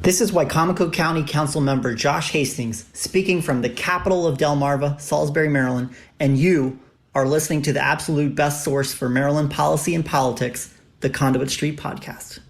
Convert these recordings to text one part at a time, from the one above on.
This is MACo County Council member Josh Hastings speaking from the capital of Delmarva, Salisbury, Maryland, and you are listening to the absolute best source for Maryland policy and politics, the Conduit Street Podcast.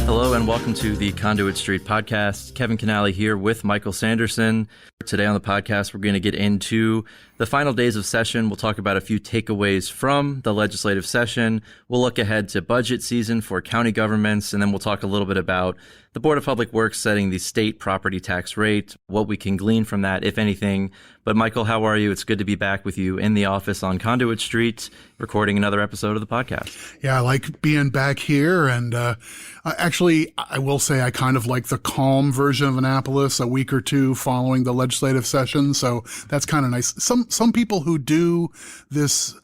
Hello and welcome to the Conduit Street Podcast. Kevin Kinnally here with Michael Sanderson. Today on the podcast, we're going to get into the final days of session. We'll talk about a few takeaways from the legislative session. We'll look ahead to budget season for county governments, and then we'll talk a little bit about the Board of Public Works setting the state property tax rate, what we can glean from that, if anything. But Michael, how are you? It's good to be back with you in the office on Conduit Street, recording another episode of the podcast. Yeah, I like being back here. And actually, I will say I kind of like the calm version of Annapolis a week or two following the legislative session. So that's kind of nice. Some people who do this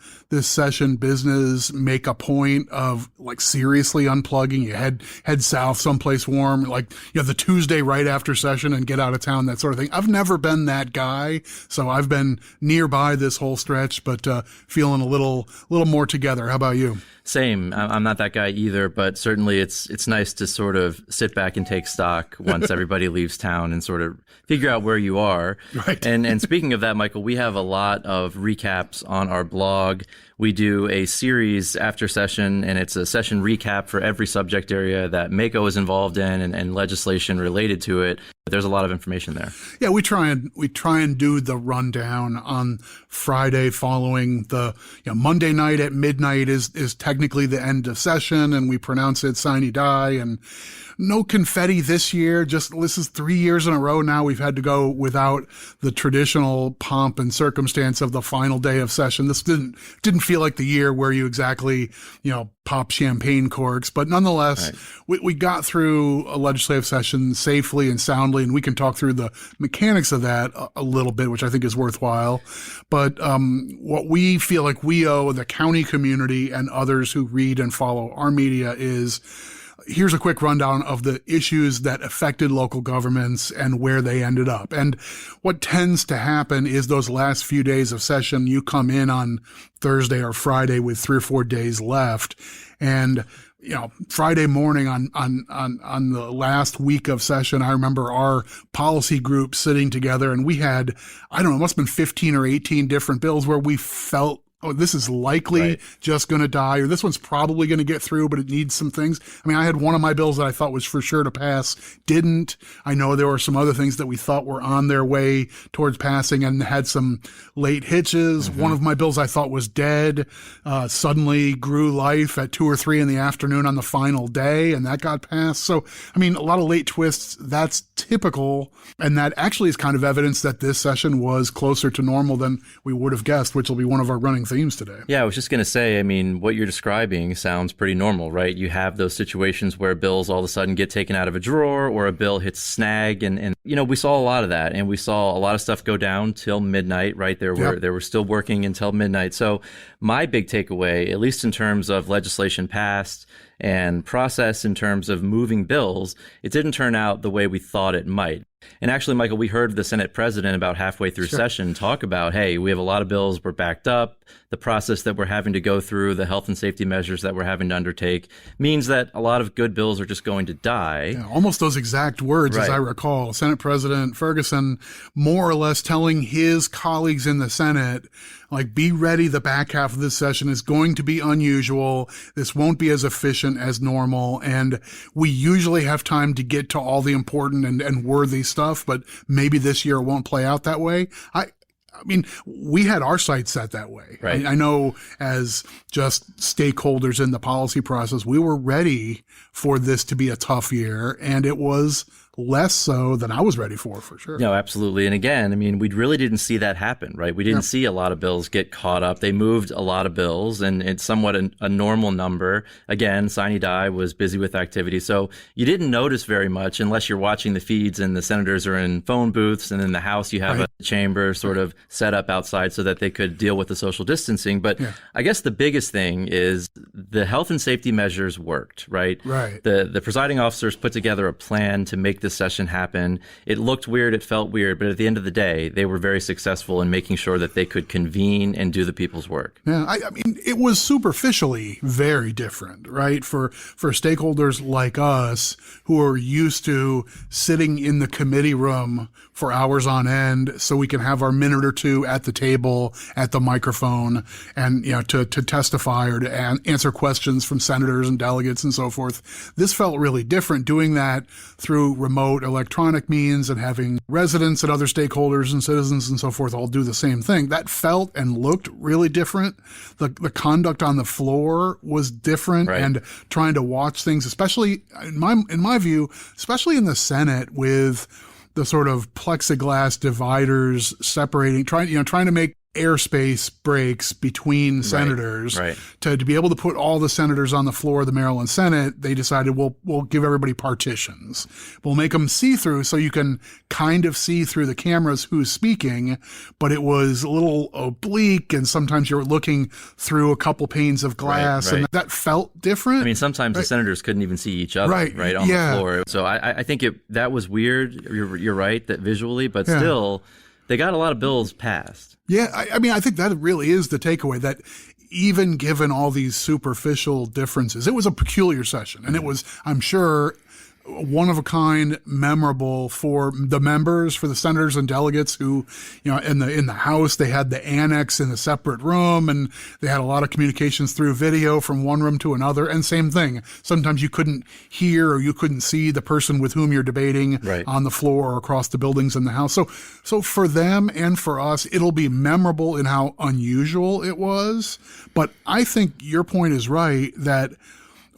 session business make a point of like seriously unplugging. You head south someplace warm, like you have the Tuesday right after session and get out of town, that sort of thing. I've never been that guy, so I've been nearby this whole stretch, but feeling a little more together. How about you? Same. I'm not that guy either, but certainly it's nice to sort of sit back and take stock once everybody leaves town and sort of figure out where you are. Right. And speaking of that, Michael, we have a lot of recaps on our blog. We do a series after session, and it's a session recap for every subject area that MACo is involved in and legislation related to it. But there's a lot of information there. Yeah, we try and do the rundown on Friday following the Monday night at midnight is technically the end of session, and we pronounce it sine die, and no confetti this year. Just this is 3 years in a row now we've had to go without the traditional pomp and circumstance of the final day of session. This didn't feel like the year where you exactly pop champagne corks, but nonetheless, right. we got through a legislative session safely and soundly, and we can talk through the mechanics of that a little bit, which I think is worthwhile. But what we feel like we owe the county community and others who read and follow our media is, here's a quick rundown of the issues that affected local governments and where they ended up. And what tends to happen is those last few days of session, you come in on Thursday or Friday with 3 or 4 days left. And Friday morning on the last week of session, I remember our policy group sitting together, and we had, it must have been 15 or 18 different bills where we felt, this is likely just going to die, or this one's probably going to get through, but it needs some things. I mean, I had one of my bills that I thought was for sure to pass, didn't. I know there were some other things that we thought were on their way towards passing and had some late hitches. Mm-hmm. One of my bills I thought was dead, suddenly grew life at 2 or 3 in the afternoon on the final day, and that got passed. So, I mean, a lot of late twists, that's typical, and that actually is kind of evidence that this session was closer to normal than we would have guessed, which will be one of our running themes today. Yeah, I was just going to say, I mean, what you're describing sounds pretty normal, right? You have those situations where bills all of a sudden get taken out of a drawer or a bill hits snag. And we saw a lot of that, and we saw a lot of stuff go down till midnight, right? They were still working until midnight. So my big takeaway, at least in terms of legislation passed and process in terms of moving bills, it didn't turn out the way we thought it might. And actually, Michael, we heard the Senate president about halfway through session talk about, hey, we have a lot of bills, we're backed up. The process that we're having to go through, the health and safety measures that we're having to undertake means that a lot of good bills are just going to die. Yeah, almost those exact words, as I recall. Senate President Ferguson more or less telling his colleagues in the Senate, like, be ready, the back half of this session is going to be unusual. This won't be as efficient as normal. And we usually have time to get to all the important and worthy stuff, but maybe this year it won't play out that way. I mean, we had our sights set that way. Right. I know as just stakeholders in the policy process, we were ready for this to be a tough year, and it was less so than I was ready for sure. No, absolutely. And again, I mean, we really didn't see that happen, right? We didn't see a lot of bills get caught up. They moved a lot of bills, and it's somewhat a normal number. Again, sine die was busy with activity. So you didn't notice very much unless you're watching the feeds and the senators are in phone booths, and in the House you have a chamber sort of set up outside so that they could deal with the social distancing. But I guess the biggest thing is the health and safety measures worked, right? Right. The presiding officers put together a plan to make this session happen. It looked weird, it felt weird, but at the end of the day, they were very successful in making sure that they could convene and do the people's work. Yeah, I mean, it was superficially very different, right? For stakeholders like us who are used to sitting in the committee room for hours on end so we can have our minute or two at the table, at the microphone, and, you know, to testify or to answer questions from senators and delegates and so forth. This felt really different, doing that through remote electronic means and having residents and other stakeholders and citizens and so forth all do the same thing. That felt and looked really different. The conduct on the floor was different, and trying to watch things, especially in my view, especially in the Senate with the sort of plexiglass dividers separating, trying to make airspace breaks between senators. To be able to put all the senators on the floor of the Maryland Senate, they decided we'll give everybody partitions. We'll make them see-through so you can kind of see through the cameras who's speaking, but it was a little oblique, and sometimes you're looking through a couple panes of glass, and that felt different. I mean, sometimes the senators couldn't even see each other on the floor. So I think that was weird. You're right, that visually, but still, they got a lot of bills passed. Yeah, I mean, I think that really is the takeaway, that even given all these superficial differences, it was a peculiar session. And it was, I'm sure, one of a kind, memorable for the members, for the senators and delegates who, you know, in the House, they had the annex in a separate room, and they had a lot of communications through video from one room to another. And same thing. Sometimes you couldn't hear or you couldn't see the person with whom you're debating on the floor or across the buildings in the House. So for them and for us, it'll be memorable in how unusual it was. But I think your point is right, that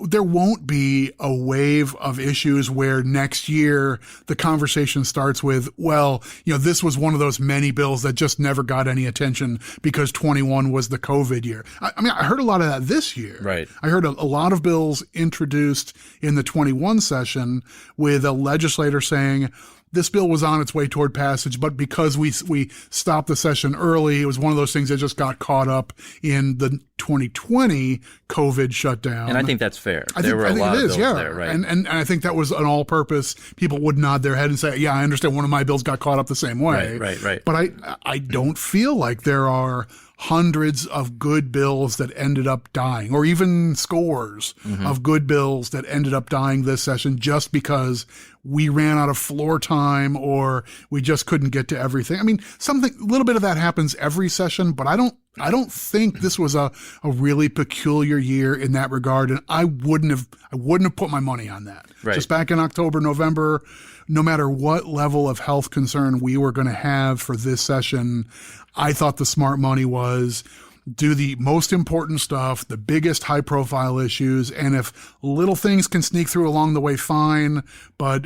there won't be a wave of issues where next year the conversation starts with, well, you know, this was one of those many bills that just never got any attention because 21 was the COVID year. I mean, I heard a lot of that this year. I heard a lot of bills introduced in the 21 session with a legislator saying, this bill was on its way toward passage, but because we stopped the session early, it was one of those things that just got caught up in the 2020 COVID shutdown. And I think that's fair. There were a lot of bills there, right? And I think that was an all-purpose. People would nod their head and say, yeah, I understand one of my bills got caught up the same way. Right. But I don't feel like there are hundreds of good bills that ended up dying, or even scores of good bills that ended up dying this session just because we ran out of floor time or we just couldn't get to everything. I mean, a little bit of that happens every session, but I don't think this was a really peculiar year in that regard. And I wouldn't have put my money on that. Just back in October, November, no matter what level of health concern we were going to have for this session, I thought the smart money was do the most important stuff, the biggest high profile issues. And if little things can sneak through along the way, fine, but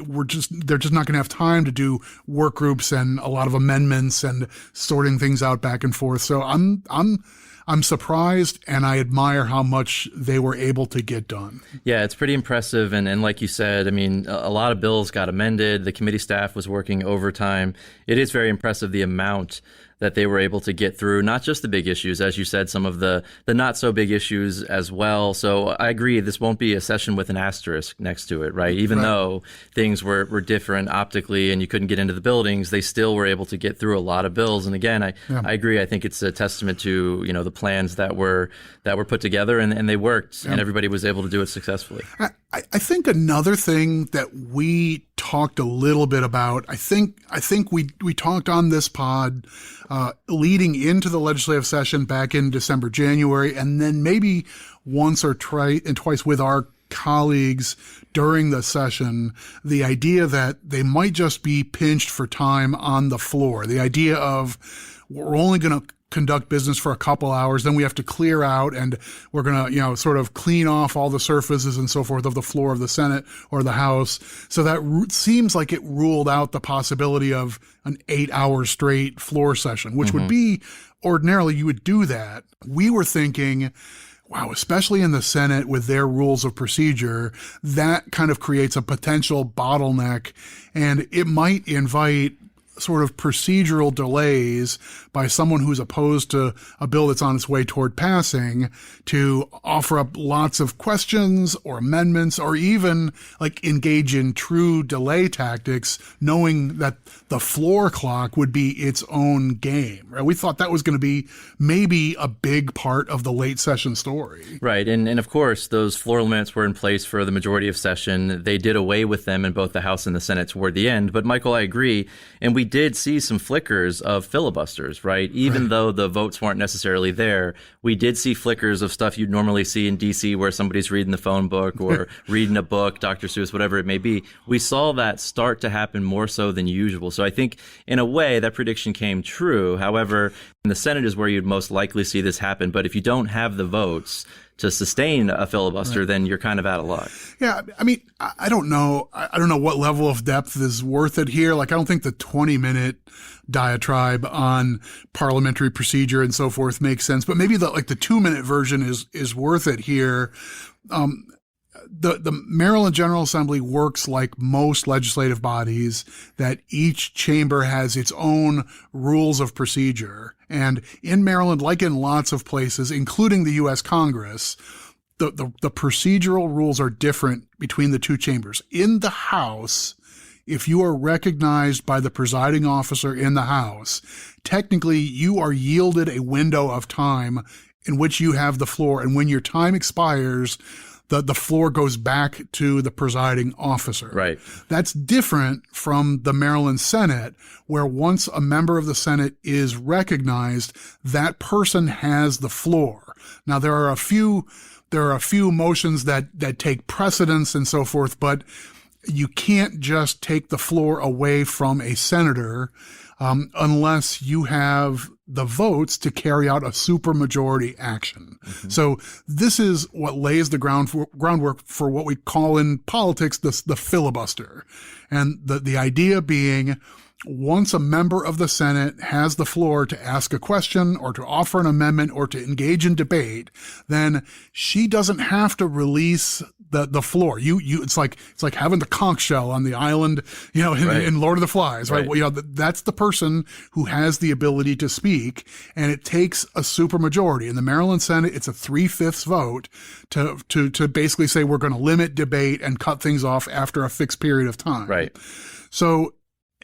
they're just not going to have time to do work groups and a lot of amendments and sorting things out back and forth. So I'm surprised, and I admire how much they were able to get done. Yeah, it's pretty impressive. And like you said, I mean, a lot of bills got amended. The committee staff was working overtime. It is very impressive the amount that they were able to get through, not just the big issues, as you said, some of the not so big issues as well. So I agree, this won't be a session with an asterisk next to it, right? Even though things were different optically and you couldn't get into the buildings, they still were able to get through a lot of bills. And again, I agree. I think it's a testament to, you know, the plans that were put together and they worked and everybody was able to do it successfully. I think another thing that we talked a little bit about, I think we talked on this pod leading into the legislative session back in December, January, and then maybe once or twice with our colleagues during the session, the idea that they might just be pinched for time on the floor, the idea of we're only going to conduct business for a couple hours. Then we have to clear out, and we're going to, sort of clean off all the surfaces and so forth of the floor of the Senate or the House. So that seems like it ruled out the possibility of an 8-hour straight floor session, which would be ordinarily you would do that. We were thinking, wow, especially in the Senate with their rules of procedure, that kind of creates a potential bottleneck, and it might invite sort of procedural delays by someone who's opposed to a bill that's on its way toward passing to offer up lots of questions or amendments, or even like engage in true delay tactics, knowing that the floor clock would be its own game. Right? We thought that was going to be maybe a big part of the late session story. Right. And of course, those floor limits were in place for the majority of session. They did away with them in both the House and the Senate toward the end. But Michael, I agree. And we did see some flickers of filibusters, right? Even though the votes weren't necessarily there, we did see flickers of stuff you'd normally see in D.C. where somebody's reading the phone book or reading a book, Dr. Seuss, whatever it may be. We saw that start to happen more so than usual. So I think in a way that prediction came true. However, in the Senate is where you'd most likely see this happen. But if you don't have the votes to sustain a filibuster, then you're kind of out of luck. Yeah, I mean, I don't know. I don't know what level of depth is worth it here. Like, I don't think the 20-minute diatribe on parliamentary procedure and so forth makes sense. But maybe the 2-minute version is worth it here. The Maryland General Assembly works like most legislative bodies, that each chamber has its own rules of procedure. And in Maryland, like in lots of places, including the U.S. Congress, the procedural rules are different between the two chambers. In the House, if you are recognized by the presiding officer in the House, technically you are yielded a window of time in which you have the floor. And when your time expires, the floor goes back to the presiding officer. Right. That's different from the Maryland Senate, where once a member of the Senate is recognized, that person has the floor. Now, there are a few motions that take precedence and so forth, but you can't just take the floor away from a senator unless you have the votes to carry out a supermajority action. Mm-hmm. So this is what lays the groundwork for what we call in politics the filibuster. And the idea being, once a member of the Senate has the floor to ask a question or to offer an amendment or to engage in debate, then she doesn't have to release the floor. It's like having the conch shell on the island, in Lord of the Flies, right? Well, that's the person who has the ability to speak, and it takes a supermajority. In the Maryland Senate, it's a 3/5 vote to basically say we're going to limit debate and cut things off after a fixed period of time. Right. So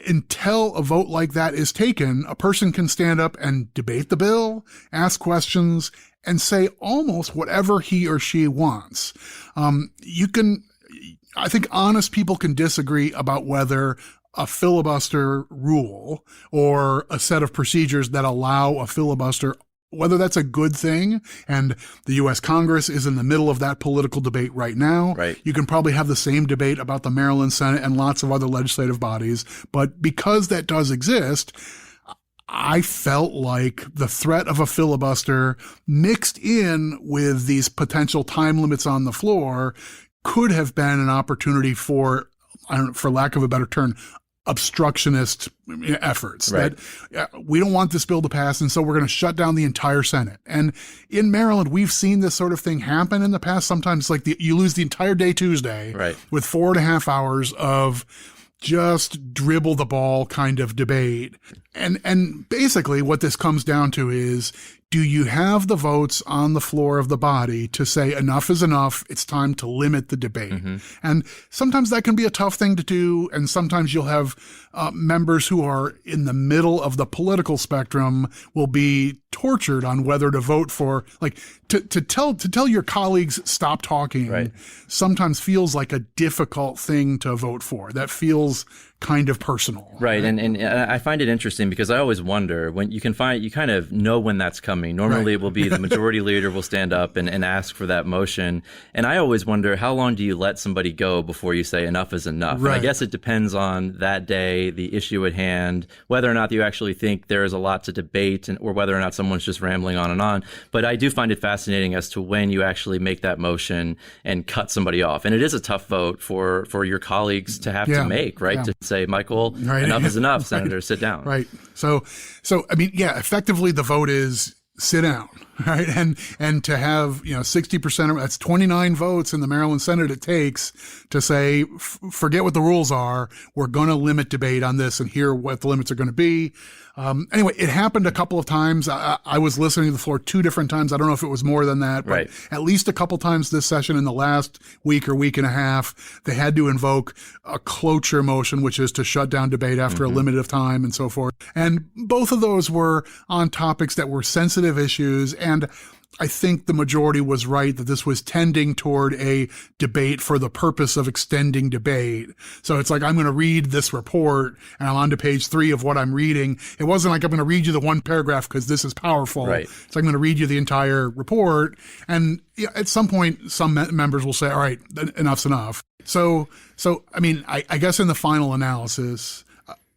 until a vote like that is taken, a person can stand up and debate the bill, ask questions, and say almost whatever he or she wants. I think honest people can disagree about whether a filibuster rule or a set of procedures that allow a filibuster, whether that's a good thing. And the U.S. Congress is in the middle of that political debate right now. Right. You can probably have the same debate about the Maryland Senate and lots of other legislative bodies. But because that does exist, I felt like the threat of a filibuster mixed in with these potential time limits on the floor could have been an opportunity for lack of a better term, obstructionist efforts. Right. That we don't want this bill to pass, and so we're going to shut down the entire Senate. And in Maryland, we've seen this sort of thing happen in the past. Sometimes you lose the entire day Tuesday with 4.5 hours of just dribble the ball kind of debate. And basically what this comes down to is, do you have the votes on the floor of the body to say enough is enough, it's time to limit the debate? Mm-hmm. And sometimes that can be a tough thing to do, and sometimes you'll have members who are in the middle of the political spectrum will be tortured on whether to vote for, to tell your colleagues stop talking sometimes feels like a difficult thing to vote for. That feels kind of personal. Right. And I find it interesting because I always wonder when you kind of know when that's coming. Normally it will be the majority leader will stand up and ask for that motion. And I always wonder, how long do you let somebody go before you say enough is enough? Right. And I guess it depends on that day, the issue at hand, whether or not you actually think there is a lot to debate or whether or not someone's just rambling on and on. But I do find it fascinating as to when you actually make that motion and cut somebody off. And it is a tough vote for your colleagues to have to make, right? To say, Michael, enough is enough, Senator, sit down. Right. So I mean, effectively the vote is sit down, right? And to have, 60%, that's 29 votes in the Maryland Senate it takes to say, forget what the rules are. We're going to limit debate on this and hear what the limits are going to be. Anyway, it happened a couple of times. I was listening to the floor 2 different times. I don't know if it was more than that, but at least a couple times this session in the last week or week and a half, they had to invoke a cloture motion, which is to shut down debate after a limit of time and so forth. And both of those were on topics that were sensitive issues. And I think the majority was right that this was tending toward a debate for the purpose of extending debate. So it's like, I'm going to read this report and I'm on to page 3 of what I'm reading. It wasn't like I'm going to read you the one paragraph because this is powerful. Right. So I'm going to read you the entire report. And at some point, some members will say, all right, enough's enough. So I mean, I guess in the final analysis,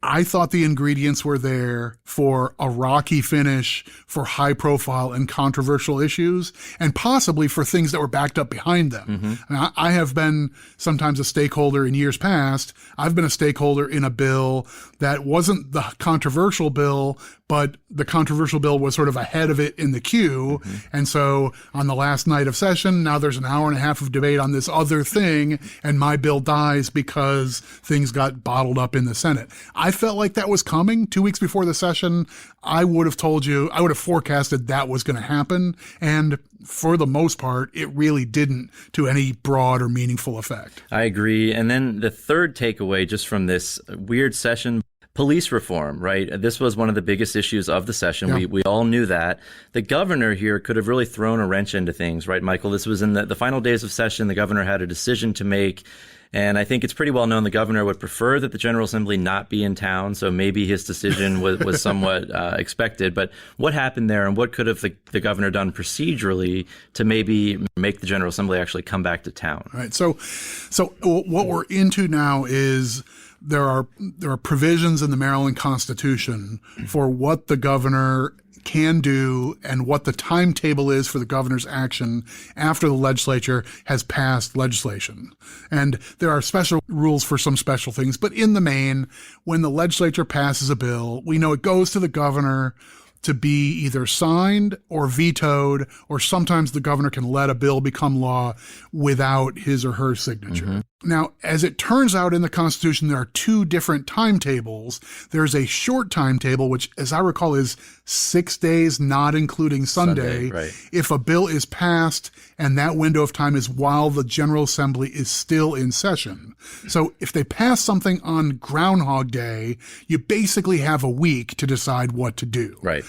I thought the ingredients were there for a rocky finish for high profile and controversial issues and possibly for things that were backed up behind them. And I have been sometimes a stakeholder in years past. I've been a stakeholder in a bill that wasn't the controversial bill, but the controversial bill was sort of ahead of it in the queue. And so on the last night of session, now there's an hour and a half of debate on this other thing, and my bill dies because things got bottled up in the Senate. I felt like that was coming 2 weeks before the session. I would have told you, I would have forecasted that was going to happen. And for the most part, it really didn't to any broad or meaningful effect. I agree. And then the third takeaway just from this weird session, police reform, right? This was one of the biggest issues of the session. Yeah. We all knew that. The governor here could have really thrown a wrench into things, right, Michael? This was in the final days of session. The governor had a decision to make. And I think it's pretty well known the governor would prefer that the General Assembly not be in town. So maybe his decision was somewhat expected. But what happened there and what could have the governor done procedurally to maybe make the General Assembly actually come back to town? Right. So what we're into now is there are provisions in the Maryland Constitution for what the governor can do and what the timetable is for the governor's action after the legislature has passed legislation. And there are special rules for some special things, but in the main, when the legislature passes a bill, we know it goes to the governor to be either signed or vetoed, or sometimes the governor can let a bill become law without his or her signature. Now, as it turns out in the Constitution, there are 2 different timetables. There's a short timetable, which, as I recall, is 6 days, not including Sunday, right. If a bill is passed and that window of time is while the General Assembly is still in session. So if they pass something on Groundhog Day, you basically have a week to decide what to do. Right.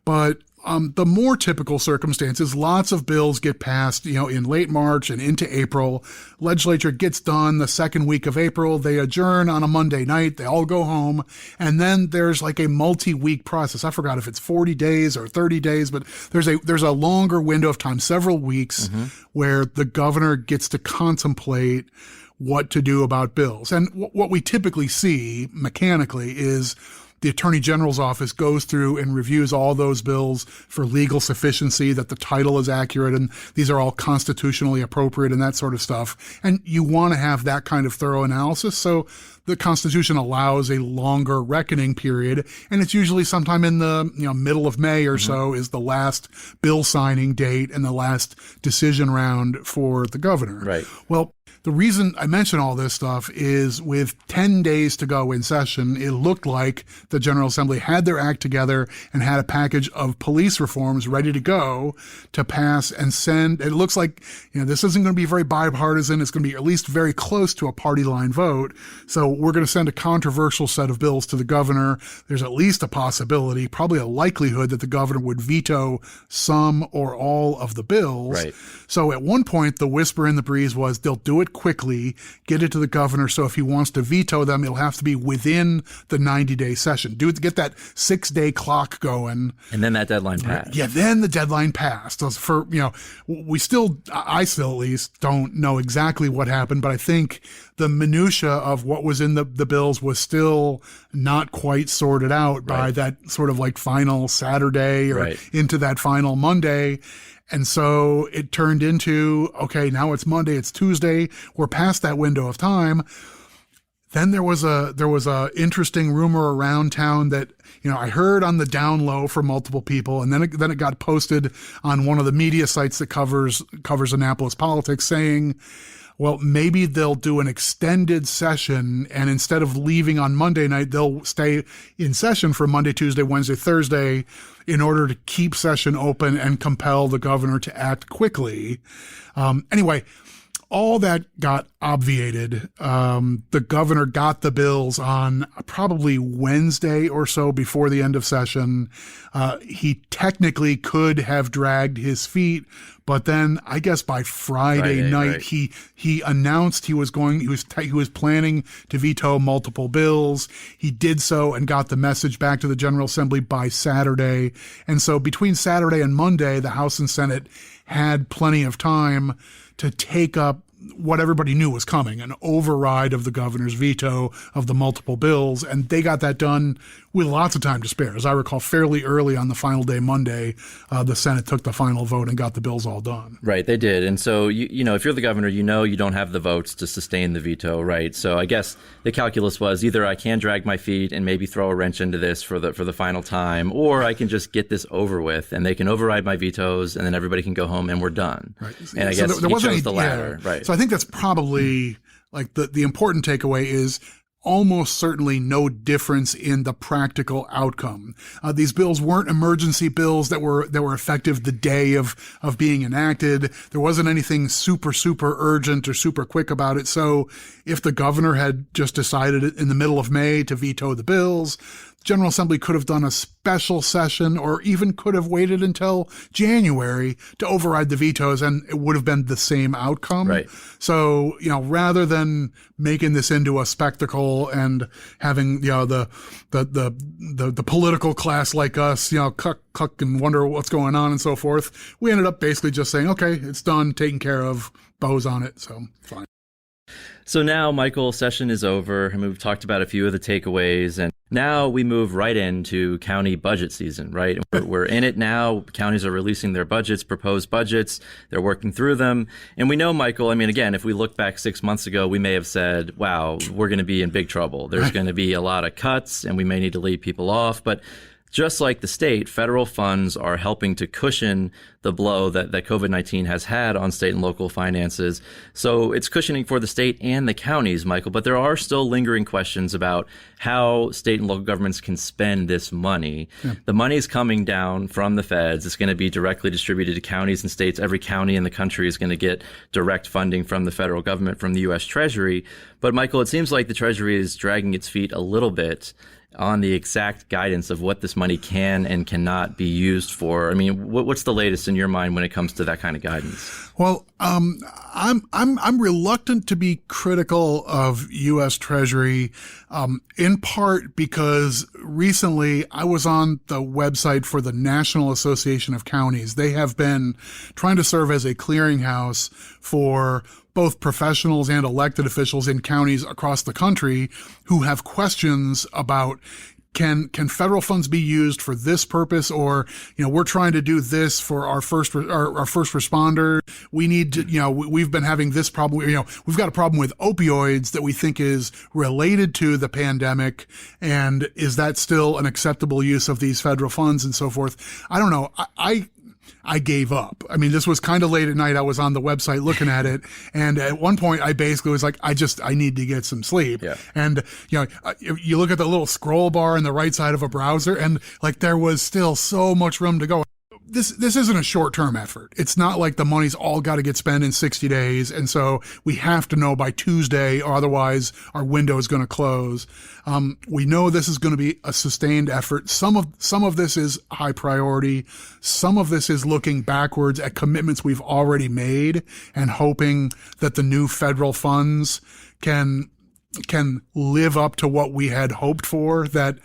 But the more typical circumstances, lots of bills get passed, in late March and into April. Legislature gets done the second week of April. They adjourn on a Monday night. They all go home. And then there's like a multi-week process. I forgot if it's 40 days or 30 days, but there's a longer window of time, several weeks, where the governor gets to contemplate what to do about bills. And what we typically see mechanically is the Attorney General's office goes through and reviews all those bills for legal sufficiency, that the title is accurate, and these are all constitutionally appropriate and that sort of stuff. And you want to have that kind of thorough analysis. So the Constitution allows a longer reckoning period, and it's usually sometime in the middle of May or so is the last bill signing date and the last decision round for the governor. Right. Well, the reason I mention all this stuff is with 10 days to go in session, it looked like the General Assembly had their act together and had a package of police reforms ready to go to pass and send. It looks like, this isn't going to be very bipartisan. It's going to be at least very close to a party line vote. So we're going to send a controversial set of bills to the governor. There's at least a possibility, probably a likelihood, that the governor would veto some or all of the bills. Right. So at one point, the whisper in the breeze was they'll do it it quickly, get it to the governor. So if he wants to veto them, it'll have to be within the 90-day session. Get that 6-day clock going. And then that deadline passed. Yeah, then the deadline passed. For, I still at least don't know exactly what happened, but I think the minutia of what was in the bills was still not quite sorted out by that sort of like final Saturday or into that final Monday. And so it turned into, okay, now it's Monday, it's Tuesday, we're past that window of time. Then there was a interesting rumor around town that, I heard on the down low from multiple people, and then it got posted on one of the media sites that covers Annapolis politics, saying, well, maybe they'll do an extended session, and instead of leaving on Monday night, they'll stay in session for Monday, Tuesday, Wednesday, Thursday in order to keep session open and compel the governor to act quickly. Anyway, all that got obviated. The governor got the bills on probably Wednesday or so before the end of session. He technically could have dragged his feet, but then I guess by Friday night, he announced he was planning to veto multiple bills. He did so and got the message back to the General Assembly by Saturday. And so between Saturday and Monday, the House and Senate had plenty of time to take up what everybody knew was coming, an override of the governor's veto of the multiple bills. And they got that done with lots of time to spare. As I recall, fairly early on the final day, Monday, the Senate took the final vote and got the bills all done. Right, they did. And so, if you're the governor, you don't have the votes to sustain the veto, right? So I guess the calculus was either I can drag my feet and maybe throw a wrench into this for the final time, or I can just get this over with and they can override my vetoes and then everybody can go home and we're done. Right. And I guess there he chose the latter. Right. So I think that's probably like the important takeaway is almost certainly no difference in the practical outcome. These bills weren't emergency bills that were effective the day of being enacted. There wasn't anything super urgent or super quick about it. So if the governor had just decided in the middle of May to veto the bills, General Assembly could have done a special session or even could have waited until January to override the vetoes, and it would have been the same outcome. Right. So, rather than making this into a spectacle and having, the political class like us, cuck and wonder what's going on and so forth, we ended up basically just saying, okay, it's done, taken care of, bows on it, so fine. So now, Michael, session is over, and we've talked about a few of the takeaways, and now we move right into county budget season, right? We're in it now. Counties are releasing their budgets, proposed budgets. They're working through them. And we know, Michael, again, if we look back 6 months ago, we may have said, wow, we're going to be in big trouble. There's going to be a lot of cuts, and we may need to lay people off. But just like the state, federal funds are helping to cushion the blow that COVID-19 has had on state and local finances. So it's cushioning for the state and the counties, Michael, but there are still lingering questions about how state and local governments can spend this money. Yeah. The money is coming down from the feds. It's going to be directly distributed to counties and states. Every county in the country is going to get direct funding from the federal government, from the U.S. Treasury. But Michael, it seems like the Treasury is dragging its feet a little bit on the exact guidance of what this money can and cannot be used for. What's the latest in your mind when it comes to that kind of guidance? Well, I'm reluctant to be critical of U.S. Treasury, in part because recently I was on the website for the National Association of Counties. They have been trying to serve as a clearinghouse for both professionals and elected officials in counties across the country who have questions about can federal funds be used for this purpose, or we're trying to do this for our first responder. We need to we've been having this problem. We've got a problem with opioids that we think is related to the pandemic, and is that still an acceptable use of these federal funds and so forth? I don't know. I gave up. This was kind of late at night. I was on the website looking at it. And at one point I basically was like, I need to get some sleep. Yeah. And, you look at the little scroll bar on the right side of a browser and there was still so much room to go. this isn't a short-term effort. It's not like the money's all got to get spent in 60 days. And so we have to know by Tuesday, or otherwise our window is going to close. We know this is going to be a sustained effort. Some of this is high priority. Some of this is looking backwards at commitments we've already made and hoping that the new federal funds can live up to what we had hoped for, that,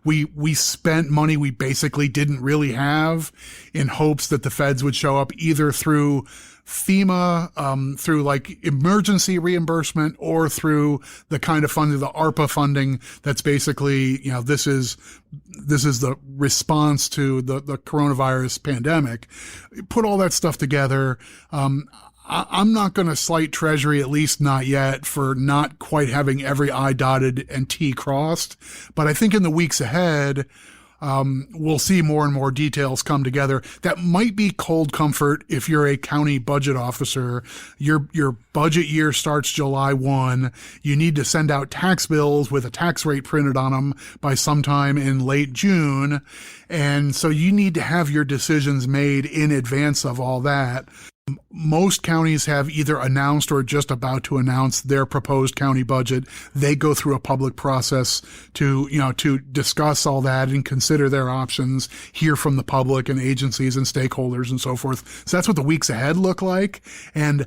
we spent money we basically didn't really have in hopes that the feds would show up either through FEMA, through like emergency reimbursement, or through the kind of funding, the ARPA funding that's basically, this is the response to the coronavirus pandemic. Put all that stuff together. I'm not going to slight Treasury, at least not yet, for not quite having every I dotted and T crossed. But I think in the weeks ahead, we'll see more and more details come together. That might be cold comfort if you're a county budget officer. Your budget year starts July 1. You need to send out tax bills with a tax rate printed on them by sometime in late June. And so you need to have your decisions made in advance of all that. Most counties have either announced or just about to announce their proposed county budget. They go through a public process to discuss all that and consider their options, hear from the public and agencies and stakeholders and so forth. So that's what the weeks ahead look like. And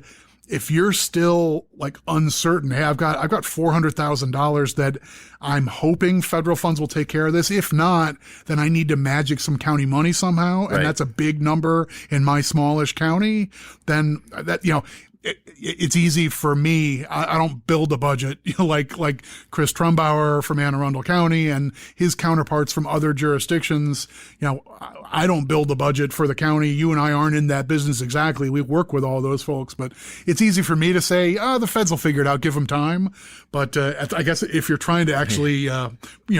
if you're still like uncertain, hey, I've got $400,000 that I'm hoping federal funds will take care of this. If not, then I need to magic some county money somehow. And that's a big number in my smallish county. Then it's easy for me. I don't build a budget like Chris Trumbauer from Anne Arundel County and his counterparts from other jurisdictions. I don't build a budget for the county. You and I aren't in that business exactly. We work with all those folks, but it's easy for me to say, the feds will figure it out. Give them time. But I guess if you're trying to actually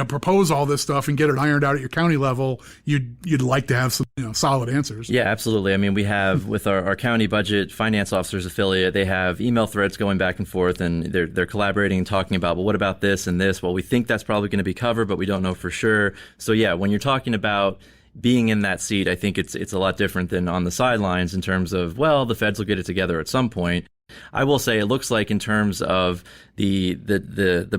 propose all this stuff and get it ironed out at your county level, you'd like to have some solid answers. Yeah, absolutely. I mean, we have with our county budget finance officers affiliate, they have email threads going back and forth, and they're collaborating and talking about, well, what about this and this? Well, we think that's probably going to be covered, but we don't know for sure. So yeah, when you're talking about being in that seat, I think it's a lot different than on the sidelines in terms of, well, the feds will get it together at some point. I will say it looks like in terms of the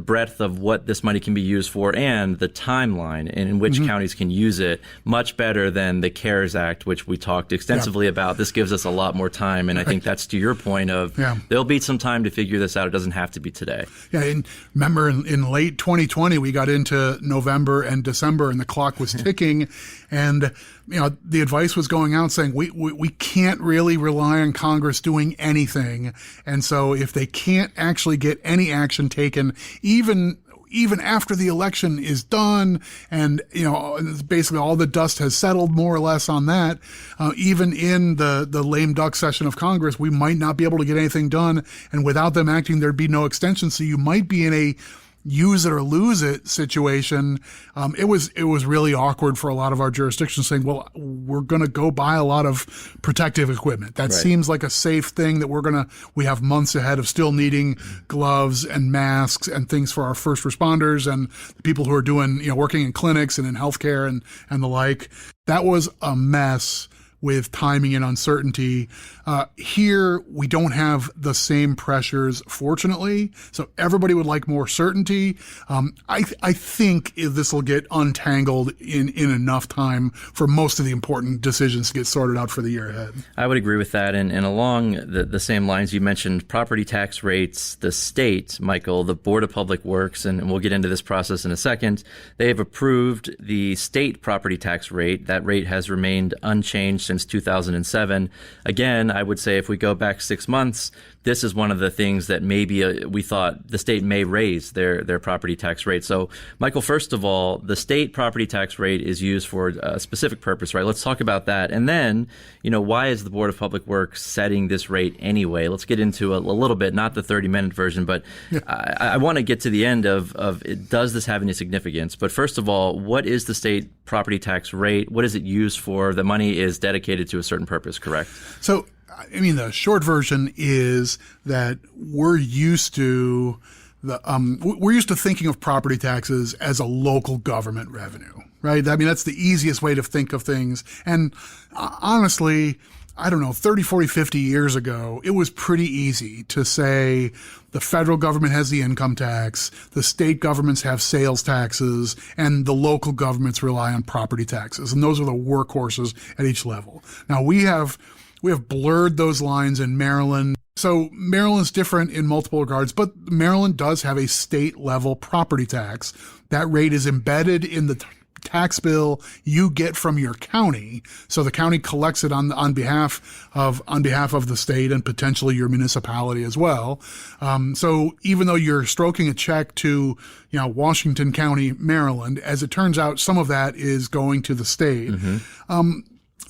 breadth of what this money can be used for and the timeline in which counties can use it, much better than the CARES Act, which we talked extensively about. This gives us a lot more time, and I think that's to your point of there'll be some time to figure this out. It doesn't have to be today. Yeah, and remember in late 2020, we got into November and December, and the clock was ticking, and the advice was going out saying we can't really rely on Congress doing anything. And so if they can't actually get any action taken, even after the election is done and, basically all the dust has settled more or less on that, even in the lame duck session of Congress, we might not be able to get anything done. And without them acting, there'd be no extension. So you might be in a use it or lose it situation. It was really awkward for a lot of our jurisdictions saying, well, we're going to go buy a lot of protective equipment. That seems like a safe thing that we have months ahead of still needing gloves and masks and things for our first responders and the people who are doing, working in clinics and in healthcare and the like. That was a mess with timing and uncertainty. Here, we don't have the same pressures, fortunately. So everybody would like more certainty. I think this will get untangled in enough time for most of the important decisions to get sorted out for the year ahead. I would agree with that. And along the same lines, you mentioned property tax rates. The state, Michael, the Board of Public Works, and we'll get into this process in a second, they have approved the state property tax rate. That rate has remained unchanged since 2007. Again, I would say if we go back 6 months, this is one of the things that maybe we thought the state may raise their property tax rate. So, Michael, first of all, the state property tax rate is used for a specific purpose, right? Let's talk about that. And then, why is the Board of Public Works setting this rate anyway? Let's get into a little bit, not the 30-minute version, but I want to get to the end of does this have any significance? But first of all, what is the state property tax rate? What is it used for? The money is dedicated to a certain purpose, correct? So, the short version is that we're used to thinking of property taxes as a local government revenue. right? I mean, that's the easiest way to think of things. And honestly, I don't know, 30, 40, 50 years ago, it was pretty easy to say the federal government has the income tax, the state governments have sales taxes, and the local governments rely on property taxes. And those are the workhorses at each level. Now we have blurred those lines in Maryland. So Maryland's different in multiple regards, but Maryland does have a state level property tax. That rate is embedded in the tax bill you get from your county. So the county collects it on behalf of the state and potentially your municipality as well. So even though you're stroking a check to, Washington County, Maryland, as it turns out, some of that is going to the state.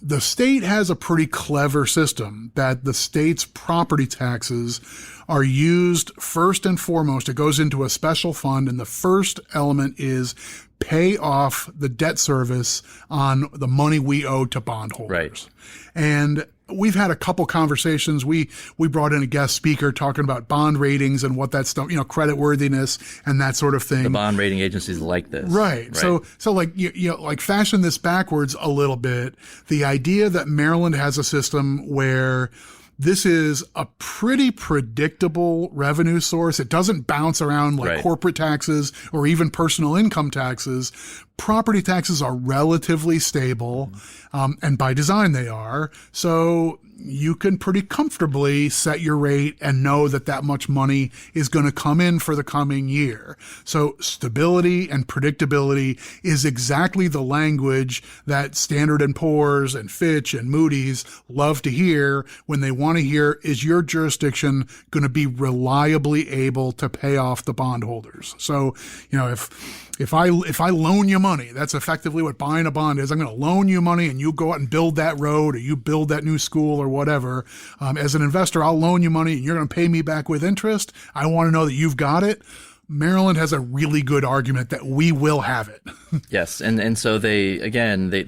The state has a pretty clever system that the state's property taxes are used first and foremost. It goes into a special fund, and the first element is pay off the debt service on the money we owe to bondholders. Right. And we've had a couple conversations. We brought in a guest speaker talking about bond ratings and what that stuff, credit worthiness and that sort of thing. The bond rating agencies like this. Right. So like, like fashion this backwards a little bit. The idea that Maryland has a system where this is a pretty predictable revenue source. It doesn't bounce around like corporate taxes or even personal income taxes. Property taxes are relatively stable, and by design they are. So you can pretty comfortably set your rate and know that much money is going to come in for the coming year. So stability and predictability is exactly the language that Standard & Poor's and Fitch and Moody's love to hear when they want to hear, is your jurisdiction going to be reliably able to pay off the bondholders? So, if I loan you money, that's effectively what buying a bond is. I'm going to loan you money and you go out and build that road or you build that new school or whatever. As an investor, I'll loan you money and you're going to pay me back with interest. I want to know that you've got it. Maryland has a really good argument that we will have it. Yes. And so they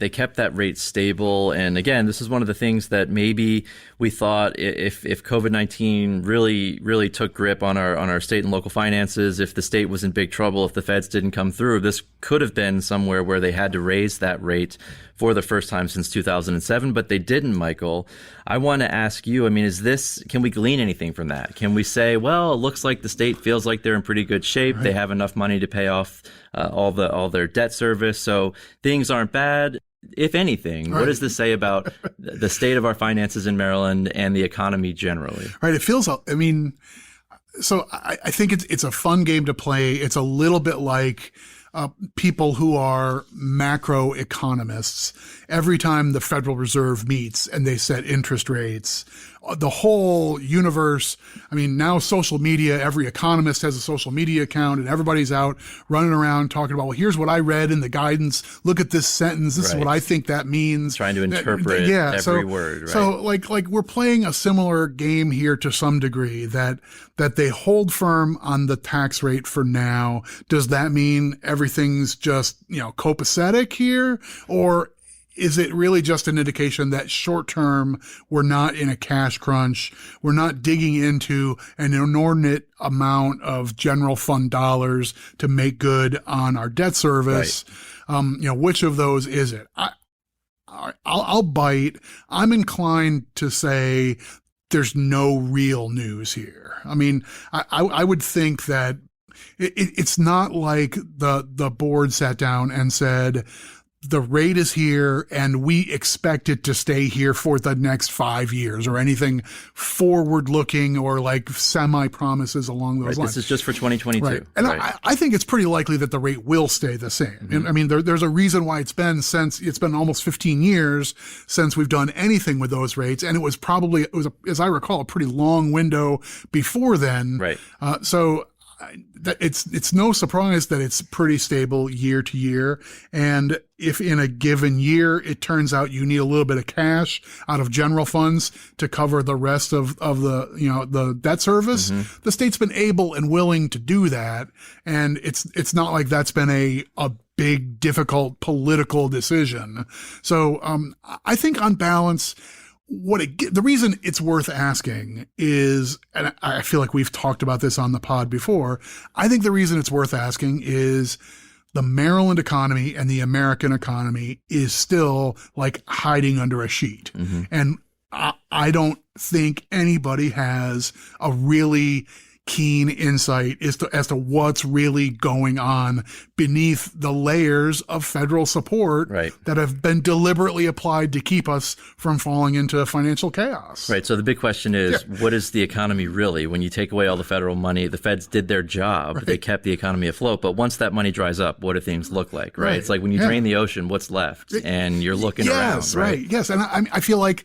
kept that rate stable. And again, this is one of the things that maybe we thought if COVID-19 really took grip on our state and local finances, if the state was in big trouble, if the feds didn't come through, this could have been somewhere where they had to raise that rate for the first time since 2007, but they didn't, Michael. I want to ask you, can we glean anything from that? Can we say, well, it looks like the state feels like they're in pretty good shape. Right. They have enough money to pay off all their debt service. So things aren't bad. If anything, what does this say about the state of our finances in Maryland and the economy generally? Right. It feels, so I think it's a fun game to play. It's a little bit like people who are macroeconomists. Every time the Federal Reserve meets and they set interest rates, the whole universe, now social media, every economist has a social media account and everybody's out running around talking about, well, here's what I read in the guidance. Look at this sentence. This is what I think that means. Trying to interpret every word. Right? So like we're playing a similar game here to some degree that they hold firm on the tax rate for now. Does that mean everything's just, copacetic here? Or is it really just an indication that short term, we're not in a cash crunch? We're not digging into an inordinate amount of general fund dollars to make good on our debt service. Right. Which of those is it? I'll bite. I'm inclined to say there's no real news here. I would think that it's not like the board sat down and said, the rate is here and we expect it to stay here for the next 5 years or anything forward looking or like semi promises along those lines. This is just for 2022. Right. And I think it's pretty likely that the rate will stay the same. Mm-hmm. There's a reason why it's been almost 15 years since we've done anything with those rates. And it was as I recall, a pretty long window before then. Right. So it's no surprise that it's pretty stable year to year. And if in a given year it turns out you need a little bit of cash out of general funds to cover the rest of the debt service, the state's been able and willing to do that. And it's not like that's been a big, difficult political decision. So I think on balance, the reason it's worth asking is, and I feel like we've talked about this on the pod before, I think the reason it's worth asking is the Maryland economy and the American economy is still like hiding under a sheet. Mm-hmm. And I don't think anybody has a really keen insight as to what's really going on beneath the layers of federal support that have been deliberately applied to keep us from falling into financial chaos. Right. So the big question is, what is the economy really? When you take away all the federal money, the feds did their job. They kept the economy afloat. But once that money dries up, what do things look like? Right. It's like when you drain the ocean, what's left? And you're looking around. Right. Yes. And I feel like,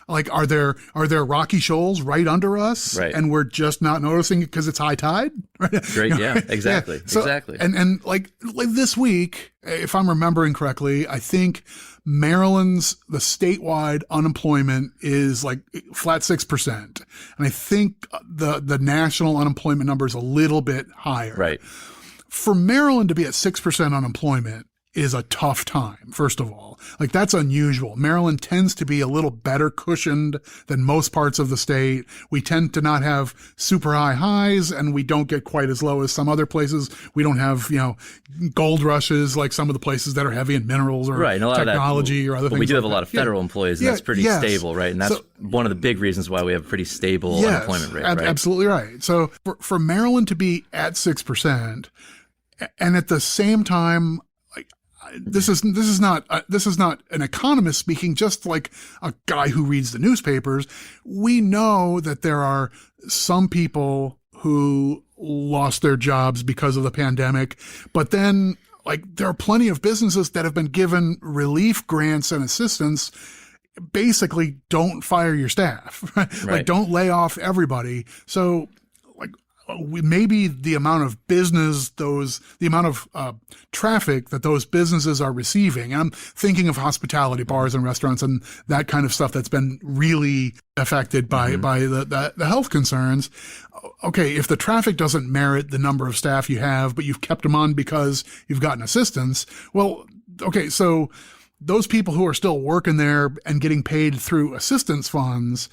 are there rocky shoals right under us, and we're just not noticing it because it's high tide? Right? Great, yeah, exactly, So, exactly. And like this week, if I'm remembering correctly, I think Maryland's the statewide unemployment is like flat 6%, and I think the national unemployment number is a little bit higher. Right. For Maryland to be at 6% unemployment is a tough time, first of all. Like, that's unusual. Maryland tends to be a little better cushioned than most parts of the state. We tend to not have super high highs, and we don't get quite as low as some other places. We don't have, gold rushes like some of the places that are heavy in minerals or technology or other things. But we do have like a lot of federal employees, and that's pretty stable, right? And that's one of the big reasons why we have a pretty stable unemployment rate, right? Absolutely right. So for Maryland to be at 6%, and at the same time, this is not an economist speaking, just like a guy who reads the newspapers. We know that there are some people who lost their jobs because of the pandemic, but then there are plenty of businesses that have been given relief grants and assistance. Basically, don't fire your staff, right? Don't lay off everybody. So maybe the amount of business, the amount of traffic that those businesses are receiving. And I'm thinking of hospitality, bars and restaurants and that kind of stuff that's been really affected by the health concerns. Okay, if the traffic doesn't merit the number of staff you have, but you've kept them on because you've gotten assistance, well, okay, so those people who are still working there and getting paid through assistance funds,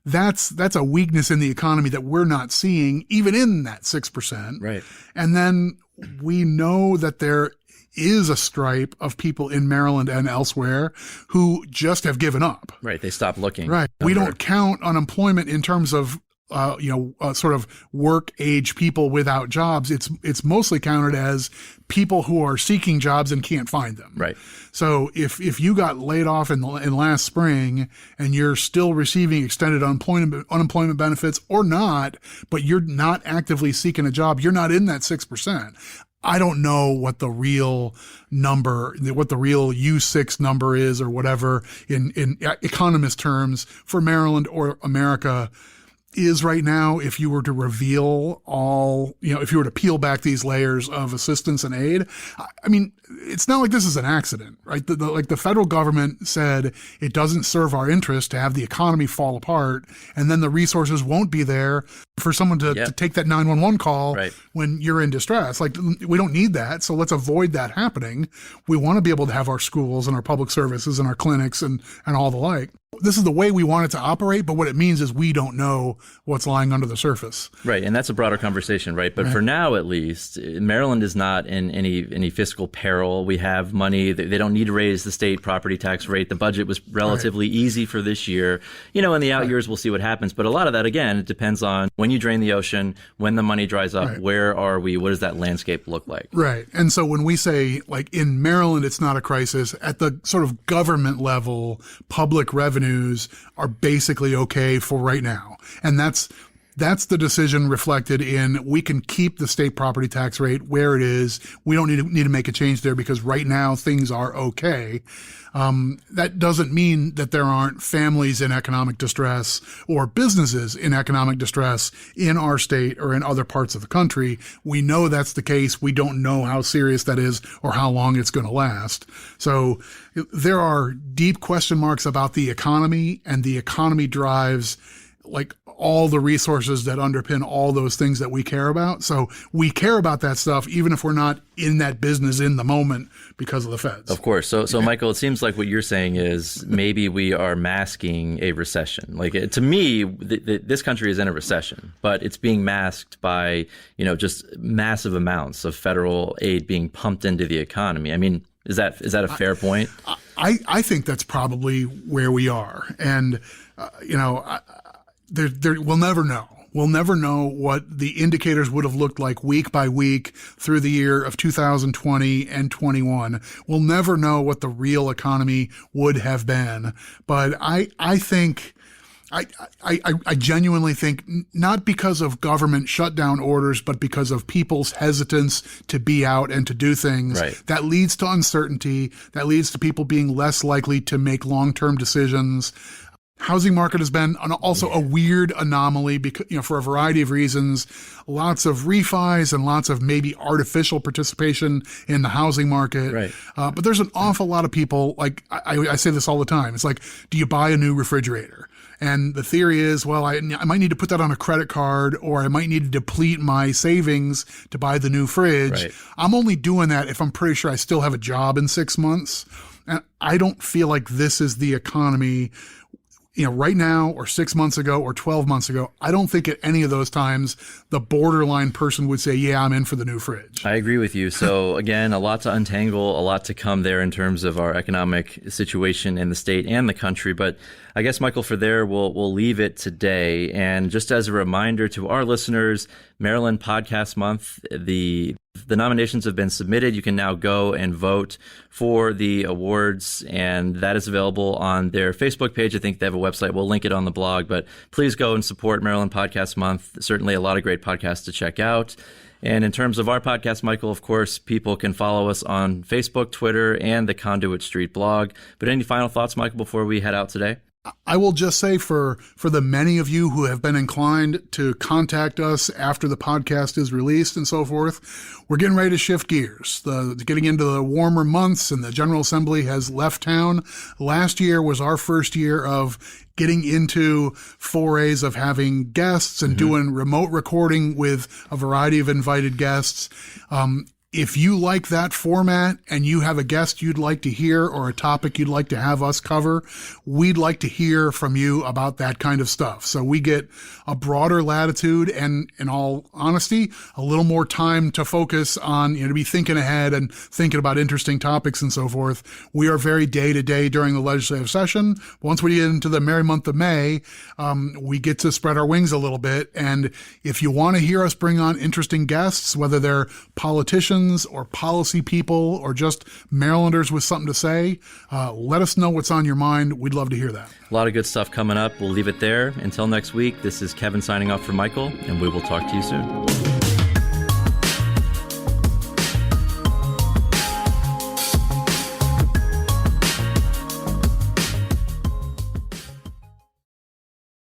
that's a weakness in the economy that we're not seeing even in that 6%. Right. And then we know that there is a stripe of people in Maryland and elsewhere who just have given up. Right. They stopped looking. Right. We don't count unemployment in terms of sort of work age people without jobs. It's mostly counted as people who are seeking jobs and can't find them. Right. So if you got laid off in last spring and you're still receiving extended unemployment benefits or not, but you're not actively seeking a job, you're not in that 6%. I don't know what the real number, what the real U6 number is or whatever in economist terms for Maryland or America is right now. If you were to reveal all, if you were to peel back these layers of assistance and aid, I mean, it's not like this is an accident, right? The federal government said it doesn't serve our interest to have the economy fall apart, and then the resources won't be there for someone to take that 911 call when you're in distress. We don't need that, so let's avoid that happening. We want to be able to have our schools and our public services and our clinics and all the like. This is the way we want it to operate, but what it means is we don't know what's lying under the surface. Right, and that's a broader conversation, right? But for now, at least, Maryland is not in any fiscal peril. We have money. They don't need to raise the state property tax rate. The budget was relatively easy for this year. In the out years, we'll see what happens. But a lot of that, again, it depends on when you drain the ocean, when the money dries up, where are we? What does that landscape look like? Right. And so when we say, in Maryland, it's not a crisis, at the sort of government level, public revenues are basically okay for right now. And that's the decision reflected in we can keep the state property tax rate where it is. We don't need to make a change there because right now things are okay. That doesn't mean that there aren't families in economic distress or businesses in economic distress in our state or in other parts of the country. We know that's the case. We don't know how serious that is or how long it's going to last. So there are deep question marks about the economy, and the economy drives all the resources that underpin all those things that we care about. So we care about that stuff, even if we're not in that business in the moment because of the feds. Of course. So Michael, it seems like what you're saying is maybe we are masking a recession. Like to me, this country is in a recession, but it's being masked by, just massive amounts of federal aid being pumped into the economy. I mean, is that a fair point? I think that's probably where we are. And, we'll never know. We'll never know what the indicators would have looked like week by week through the year of 2020 and 21. We'll never know what the real economy would have been. But I think, I genuinely think, not because of government shutdown orders, but because of people's hesitance to be out and to do things, right, that leads to uncertainty, that leads to people being less likely to make long-term decisions. Housing market has been also a weird anomaly because, for a variety of reasons, lots of refis and lots of maybe artificial participation in the housing market. Right. But there's an awful lot of people, like I say this all the time. It's like, do you buy a new refrigerator? And the theory is, well, I might need to put that on a credit card, or I might need to deplete my savings to buy the new fridge. Right. I'm only doing that if I'm pretty sure I still have a job in 6 months. And I don't feel like this is the economy right now or 6 months ago or 12 months ago. I don't think at any of those times the borderline person would say, yeah, I'm in for the new fridge. I agree with you. So again, a lot to untangle, a lot to come there in terms of our economic situation in the state and the country. But I guess, Michael, for there, we'll leave it today. And just as a reminder to our listeners, Maryland Podcast Month, the nominations have been submitted. You can now go and vote for the awards, and that is available on their Facebook page. I think they have a website. We'll link it on the blog, but please go and support Maryland Podcast Month. Certainly a lot of great podcasts to check out. And in terms of our podcast, Michael, of course, people can follow us on Facebook, Twitter, and the Conduit Street blog. But any final thoughts, Michael, before we head out today? I will just say for the many of you who have been inclined to contact us after the podcast is released and so forth, we're getting ready to shift gears. Getting into the warmer months, and the General Assembly has left town. Last year was our first year of getting into forays of having guests and doing remote recording with a variety of invited guests. If you like that format and you have a guest you'd like to hear or a topic you'd like to have us cover, we'd like to hear from you about that kind of stuff. So we get a broader latitude and, in all honesty, a little more time to focus on, to be thinking ahead and thinking about interesting topics and so forth. We are very day to day during the legislative session. Once we get into the merry month of May, we get to spread our wings a little bit. And if you want to hear us bring on interesting guests, whether they're politicians or policy people or just Marylanders with something to say, let us know what's on your mind. We'd love to hear that. A lot of good stuff coming up. We'll leave it there. Until next week, this is Kevin signing off for Michael, and we will talk to you soon.